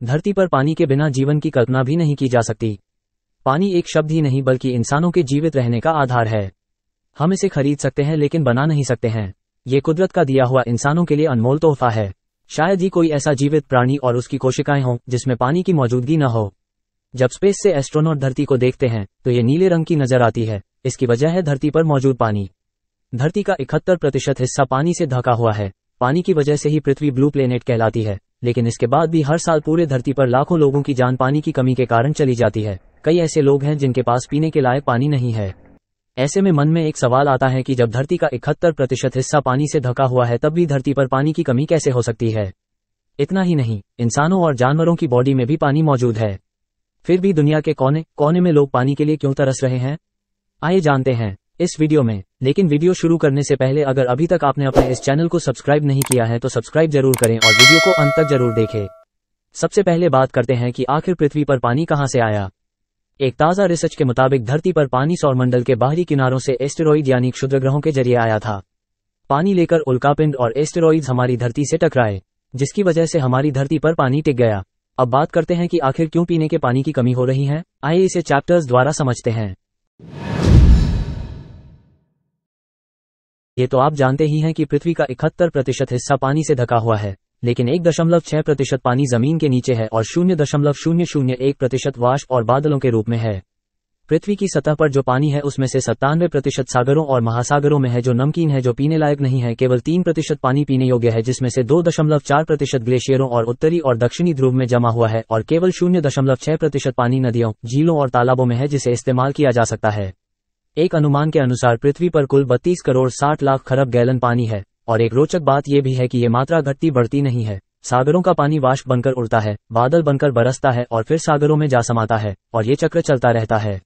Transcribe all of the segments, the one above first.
धरती पर पानी के बिना जीवन की कल्पना भी नहीं की जा सकती। पानी एक शब्द ही नहीं बल्कि इंसानों के जीवित रहने का आधार है। हम इसे खरीद सकते हैं लेकिन बना नहीं सकते हैं। ये कुदरत का दिया हुआ इंसानों के लिए अनमोल तोहफा है। शायद ही कोई ऐसा जीवित प्राणी और उसकी कोशिकाएं हों जिसमें पानी की मौजूदगी न हो। जब स्पेस से एस्ट्रोनॉट धरती को देखते हैं तो ये नीले रंग की नजर आती है। इसकी वजह है धरती पर मौजूद पानी। धरती का 71% हिस्सा पानी से ढका हुआ है। पानी की वजह से ही पृथ्वी ब्लू प्लेनेट कहलाती है। लेकिन इसके बाद भी हर साल पूरे धरती पर लाखों लोगों की जान पानी की कमी के कारण चली जाती है। कई ऐसे लोग हैं जिनके पास पीने के लायक पानी नहीं है। ऐसे में मन में एक सवाल आता है कि जब धरती का 71% हिस्सा पानी से ढका हुआ है तब भी धरती पर पानी की कमी कैसे हो सकती है। इतना ही नहीं, इंसानों और जानवरों की बॉडी में भी पानी मौजूद है। फिर भी दुनिया के कोने कोने में लोग पानी के लिए क्यों तरस रहे हैं, आइए जानते हैं इस वीडियो में। लेकिन वीडियो शुरू करने से पहले अगर अभी तक आपने अपने इस चैनल को सब्सक्राइब नहीं किया है तो सब्सक्राइब जरूर करें और वीडियो को अंत तक जरूर देखें। सबसे पहले बात करते हैं कि आखिर पृथ्वी पर पानी कहां से आया। एक ताज़ा रिसर्च के मुताबिक धरती पर पानी सौरमंडल के बाहरी किनारों से एस्टेरॉइड यानी क्षुद्रग्रहों के जरिए आया था। पानी लेकर उल्कापिंड और एस्टेरॉइड्स हमारी धरती से टकराए, जिसकी वजह से हमारी धरती पर पानी टिक गया। अब बात करते हैं कि आखिर क्यों पीने के पानी की कमी हो रही है। आइए इसे चैप्टर्स द्वारा समझते हैं। ये तो आप जानते ही हैं कि पृथ्वी का 71% हिस्सा पानी से ढका हुआ है, लेकिन 1.6% पानी जमीन के नीचे है और 0.001% वाष्प और बादलों के रूप में है। पृथ्वी की सतह पर जो पानी है उसमें से 97% सागरों और महासागरों में है जो नमकीन है, जो पीने लायक नहीं है। केवल 3% पानी पीने योग्य है, जिसमें से 2.4% ग्लेशियरों और उत्तरी और दक्षिणी ध्रुव में जमा हुआ है और केवल 0.6% पानी नदियों, झीलों और तालाबों में है जिसे इस्तेमाल किया जा सकता है। एक अनुमान के अनुसार पृथ्वी पर कुल 32 करोड़ 60 लाख खरब गैलन पानी है। और एक रोचक बात यह भी है कि ये मात्रा घटती बढ़ती नहीं है। सागरों का पानी वाष्प बनकर उड़ता है, बादल बनकर बरसता है और फिर सागरों में जा समाता है और ये चक्र चलता रहता है।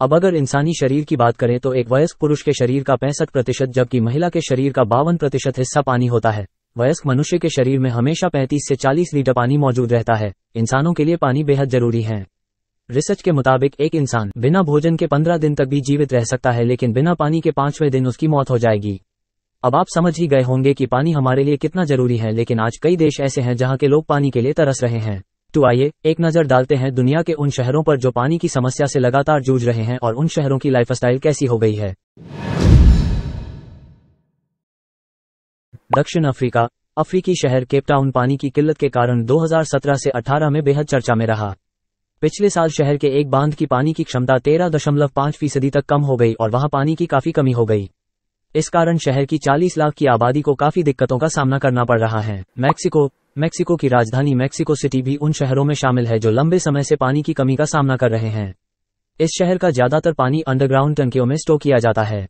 अब अगर इंसानी शरीर की बात करें तो एक वयस्क पुरुष के शरीर का 65% जबकि महिला के शरीर का 52% हिस्सा पानी होता है। वयस्क मनुष्य के शरीर में हमेशा 35 से 40 लीटर पानी मौजूद रहता है। इंसानों के लिए पानी बेहद जरूरी है। रिसर्च के मुताबिक एक इंसान बिना भोजन के 15 दिन तक भी जीवित रह सकता है, लेकिन बिना पानी के 5वें दिन उसकी मौत हो जाएगी। अब आप समझ ही गए होंगे कि पानी हमारे लिए कितना जरूरी है। लेकिन आज कई देश ऐसे हैं जहां के लोग पानी के लिए तरस रहे हैं। तो आइए एक नजर डालते हैं दुनिया के उन शहरों पर जो पानी की समस्या से लगातार जूझ रहे हैं और उन शहरों की लाइफस्टाइल कैसी हो गई है। दक्षिण अफ्रीका। अफ्रीकी शहर केपटाउन पानी की किल्लत के कारण 2017 से 18 में बेहद चर्चा में रहा। पिछले साल शहर के एक बांध की पानी की क्षमता 13.5% तक कम हो गई और वहां पानी की काफी कमी हो गई। इस कारण शहर की 40 लाख की आबादी को काफी दिक्कतों का सामना करना पड़ रहा है। मैक्सिको की राजधानी मैक्सिको सिटी भी उन शहरों में शामिल है जो लंबे समय से पानी की कमी का सामना कर रहे हैं। इस शहर का ज्यादातर पानी अंडरग्राउंड टंकियों में स्टोर किया जाता है।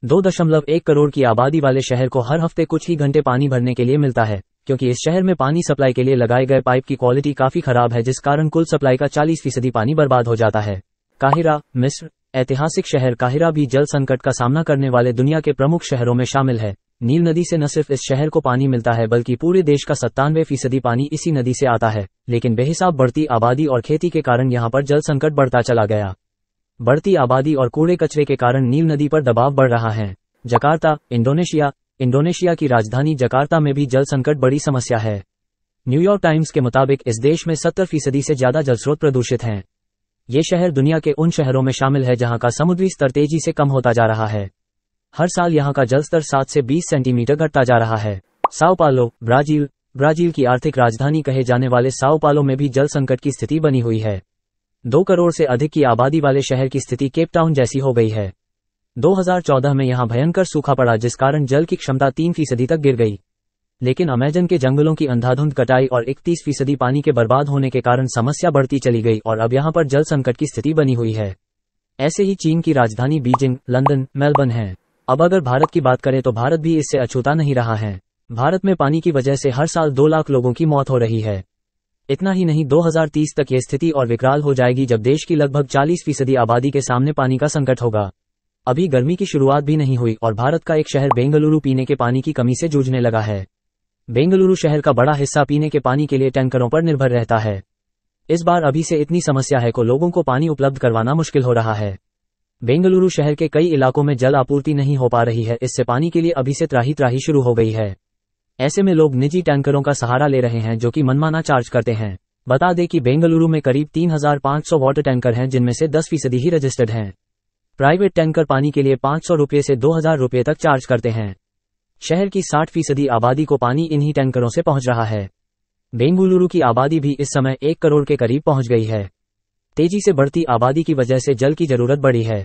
2.1 करोड़ की आबादी वाले शहर को हर हफ्ते कुछ ही घंटे पानी भरने के लिए मिलता है, क्योंकि इस शहर में पानी सप्लाई के लिए लगाए गए पाइप की क्वालिटी काफी खराब है, जिस कारण कुल सप्लाई का 40% पानी बर्बाद हो जाता है। काहिरा, मिस्र। ऐतिहासिक शहर काहिरा भी जल संकट का सामना करने वाले दुनिया के प्रमुख शहरों में शामिल है। नील नदी से न सिर्फ इस शहर को पानी मिलता है बल्कि पूरे देश का 97% पानी इसी नदी से आता है। लेकिन बेहिसाब बढ़ती आबादी और खेती के कारण यहाँ पर जल संकट बढ़ता चला गया। बढ़ती आबादी और कूड़े कचरे के कारण नील नदी पर दबाव बढ़ रहा है। जकार्ता, इंडोनेशिया की राजधानी जकार्ता में भी जल संकट बड़ी समस्या है। न्यूयॉर्क टाइम्स के मुताबिक इस देश में 70% से ज्यादा जलस्रोत प्रदूषित हैं। ये शहर दुनिया के उन शहरों में शामिल है जहां का समुद्री स्तर तेजी से कम होता जा रहा है। हर साल यहां का जल स्तर 7 से 20 सेंटीमीटर घटता जा रहा है। साओ पालो, ब्राजील की आर्थिक राजधानी कहे जाने वाले साओ पालो में भी जल संकट की स्थिति बनी हुई है। 2 करोड़ से अधिक की आबादी वाले शहर की स्थिति केपटाउन जैसी हो गई है। 2014 में यहां भयंकर सूखा पड़ा जिस कारण जल की क्षमता 3% तक गिर गई। लेकिन अमेजन के जंगलों की अंधाधुंध कटाई और 31% पानी के बर्बाद होने के कारण समस्या बढ़ती चली गई और अब यहां पर जल संकट की स्थिति बनी हुई है। ऐसे ही चीन की राजधानी बीजिंग, लंदन, मेलबर्न है। अब अगर भारत की बात करें तो भारत भी इससे अछूता नहीं रहा है। भारत में पानी की वजह से हर साल 2 लाख लोगों की मौत हो रही है। इतना ही नहीं, 2030 तक ये स्थिति और विकराल हो जाएगी जब देश की लगभग 40% आबादी के सामने पानी का संकट होगा। अभी गर्मी की शुरुआत भी नहीं हुई और भारत का एक शहर बेंगलुरु पीने के पानी की कमी से जूझने लगा है। बेंगलुरु शहर का बड़ा हिस्सा पीने के पानी के लिए टैंकरों पर निर्भर रहता है। इस बार अभी से इतनी समस्या है कि लोगों को पानी उपलब्ध करवाना मुश्किल हो रहा है। बेंगलुरु शहर के कई इलाकों में जल आपूर्ति नहीं हो पा रही है, इससे पानी के लिए अभी से त्राही शुरू हो गई है। ऐसे में लोग निजी टैंकरों का सहारा ले रहे हैं जो कि मनमाना चार्ज करते हैं। बता दें कि बेंगलुरु में करीब 3,500 वाटर टैंकर हैं, जिनमें से 10% ही रजिस्टर्ड हैं। प्राइवेट टैंकर पानी के लिए 500 रुपये से 2,000 रुपये तक चार्ज करते हैं। शहर की 60% आबादी को पानी इन्हीं टैंकरों से पहुंच रहा है। बेंगलुरु की आबादी भी इस समय 1 करोड़ के करीब पहुंच गई है। तेजी से बढ़ती आबादी की वजह से जल की जरूरत बढ़ी है।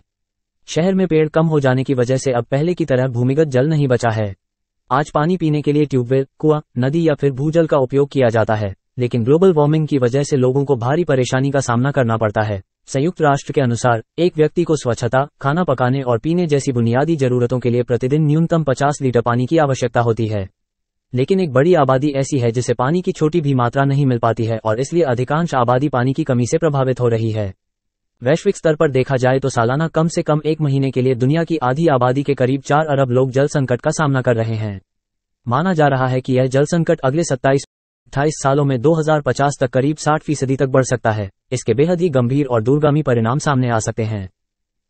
शहर में पेड़ कम हो जाने की वजह से अब पहले की तरह भूमिगत जल नहीं बचा है। आज पानी पीने के लिए ट्यूबवेल, कुआं, नदी या फिर भूजल का उपयोग किया जाता है, लेकिन ग्लोबल वार्मिंग की वजह से लोगों को भारी परेशानी का सामना करना पड़ता है। संयुक्त राष्ट्र के अनुसार एक व्यक्ति को स्वच्छता, खाना पकाने और पीने जैसी बुनियादी जरूरतों के लिए प्रतिदिन न्यूनतम 50 लीटर पानी की आवश्यकता होती है। लेकिन एक बड़ी आबादी ऐसी है जिसे पानी की छोटी भी मात्रा नहीं मिल पाती है और इसलिए अधिकांश आबादी पानी की कमी से प्रभावित हो रही है। वैश्विक स्तर पर देखा जाए तो सालाना कम से कम 1 महीने के लिए दुनिया की आधी आबादी के करीब 4 अरब लोग जल संकट का सामना कर रहे हैं। माना जा रहा है कि यह जल संकट अगले 27-28 सालों में 2050 तक करीब 60% तक बढ़ सकता है। इसके बेहद ही गंभीर और दूरगामी परिणाम सामने आ सकते हैं।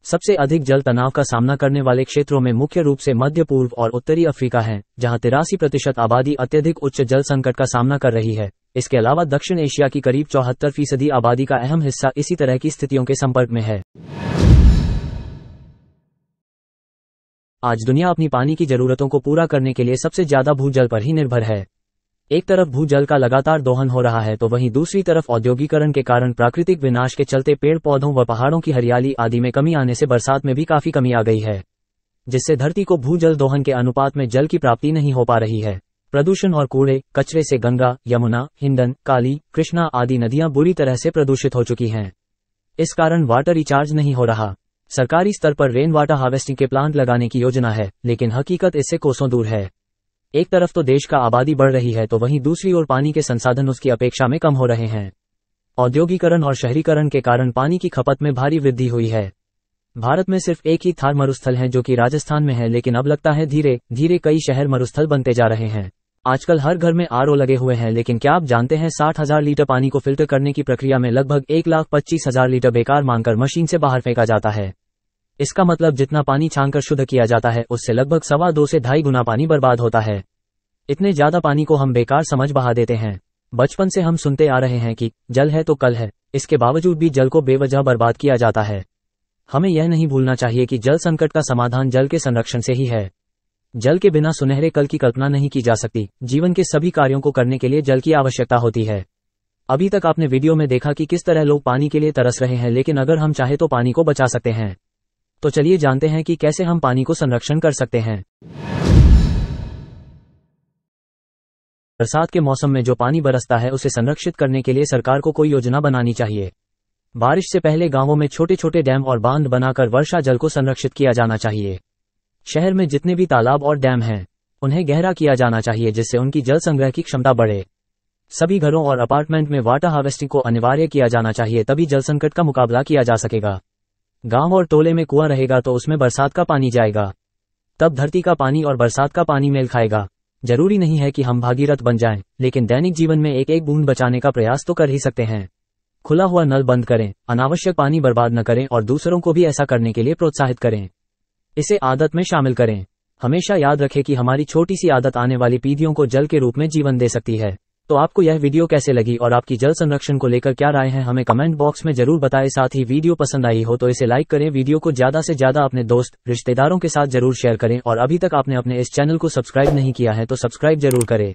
सबसे अधिक जल तनाव का सामना करने वाले क्षेत्रों में मुख्य रूप से मध्य पूर्व और उत्तरी अफ्रीका हैं, जहां 83% आबादी अत्यधिक उच्च जल संकट का सामना कर रही है। इसके अलावा दक्षिण एशिया की करीब 74% आबादी का अहम हिस्सा इसी तरह की स्थितियों के संपर्क में है। आज दुनिया अपनी पानी की जरूरतों को पूरा करने के लिए सबसे ज्यादा भूजल पर ही निर्भर है। एक तरफ भूजल का लगातार दोहन हो रहा है तो वहीं दूसरी तरफ औद्योगिकरण के कारण प्राकृतिक विनाश के चलते पेड़ पौधों व पहाड़ों की हरियाली आदि में कमी आने से बरसात में भी काफी कमी आ गई है, जिससे धरती को भूजल दोहन के अनुपात में जल की प्राप्ति नहीं हो पा रही है। प्रदूषण और कूड़े कचरे से गंगा, यमुना, हिंडन, काली, कृष्णा आदि नदियां बुरी तरह से प्रदूषित हो चुकी हैं। इस कारण वाटर रिचार्ज नहीं हो रहा। सरकारी स्तर पर रेन वाटर हार्वेस्टिंग के प्लांट लगाने की योजना है, लेकिन हकीकत इससे कोसों दूर है। एक तरफ तो देश का आबादी बढ़ रही है तो वहीं दूसरी ओर पानी के संसाधन उसकी अपेक्षा में कम हो रहे हैं। औद्योगिकरण और शहरीकरण के कारण पानी की खपत में भारी वृद्धि हुई है। भारत में सिर्फ एक ही थार मरुस्थल है जो कि राजस्थान में है, लेकिन अब लगता है धीरे धीरे कई शहर मरुस्थल बनते जा रहे हैं। आजकल हर घर में आरओ लगे हुए हैं, लेकिन क्या आप जानते हैं 60,000 लीटर पानी को फिल्टर करने की प्रक्रिया में लगभग 1,25,000 लीटर बेकार मानकर मशीन से बाहर फेंका जाता है। इसका मतलब जितना पानी छानकर शुद्ध किया जाता है उससे लगभग 2.25 से 2.5 गुना पानी बर्बाद होता है। इतने ज्यादा पानी को हम बेकार समझ बहा देते हैं। बचपन से हम सुनते आ रहे हैं कि जल है तो कल है, इसके बावजूद भी जल को बेवजह बर्बाद किया जाता है। हमें यह नहीं भूलना चाहिए कि जल संकट का समाधान जल के संरक्षण से ही है। जल के बिना सुनहरे कल की कल्पना नहीं की जा सकती। जीवन के सभी कार्यों को करने के लिए जल की आवश्यकता होती है। अभी तक आपने वीडियो में देखा कि किस तरह लोग पानी के लिए तरस रहे हैं, लेकिन अगर हम चाहे तो पानी को बचा सकते हैं। तो चलिए जानते हैं कि कैसे हम पानी को संरक्षण कर सकते हैं। बरसात के मौसम में जो पानी बरसता है उसे संरक्षित करने के लिए सरकार को कोई योजना बनानी चाहिए। बारिश से पहले गांवों में छोटे छोटे डैम और बांध बनाकर वर्षा जल को संरक्षित किया जाना चाहिए। शहर में जितने भी तालाब और डैम हैं, उन्हें गहरा किया जाना चाहिए, जिससे उनकी जल संग्रह की क्षमता बढ़े। सभी घरों और अपार्टमेंट में वाटर हार्वेस्टिंग को अनिवार्य किया जाना चाहिए, तभी जल संकट का मुकाबला किया जा सकेगा। गांव और टोले में कुआं रहेगा तो उसमें बरसात का पानी जाएगा, तब धरती का पानी और बरसात का पानी मेल खाएगा। जरूरी नहीं है कि हम भागीरथ बन जाएं, लेकिन दैनिक जीवन में एक एक बूंद बचाने का प्रयास तो कर ही सकते हैं। खुला हुआ नल बंद करें, अनावश्यक पानी बर्बाद न करें और दूसरों को भी ऐसा करने के लिए प्रोत्साहित करें। इसे आदत में शामिल करें। हमेशा याद रखें कि हमारी छोटी सी आदत आने वाली पीढ़ियों को जल के रूप में जीवन दे सकती है। तो आपको यह वीडियो कैसे लगी और आपकी जल संरक्षण को लेकर क्या राय है, हमें कमेंट बॉक्स में जरूर बताएं। साथ ही वीडियो पसंद आई हो तो इसे लाइक करें, वीडियो को ज्यादा से ज्यादा अपने दोस्त रिश्तेदारों के साथ जरूर शेयर करें और अभी तक आपने अपने इस चैनल को सब्सक्राइब नहीं किया है तो सब्सक्राइब जरूर करें।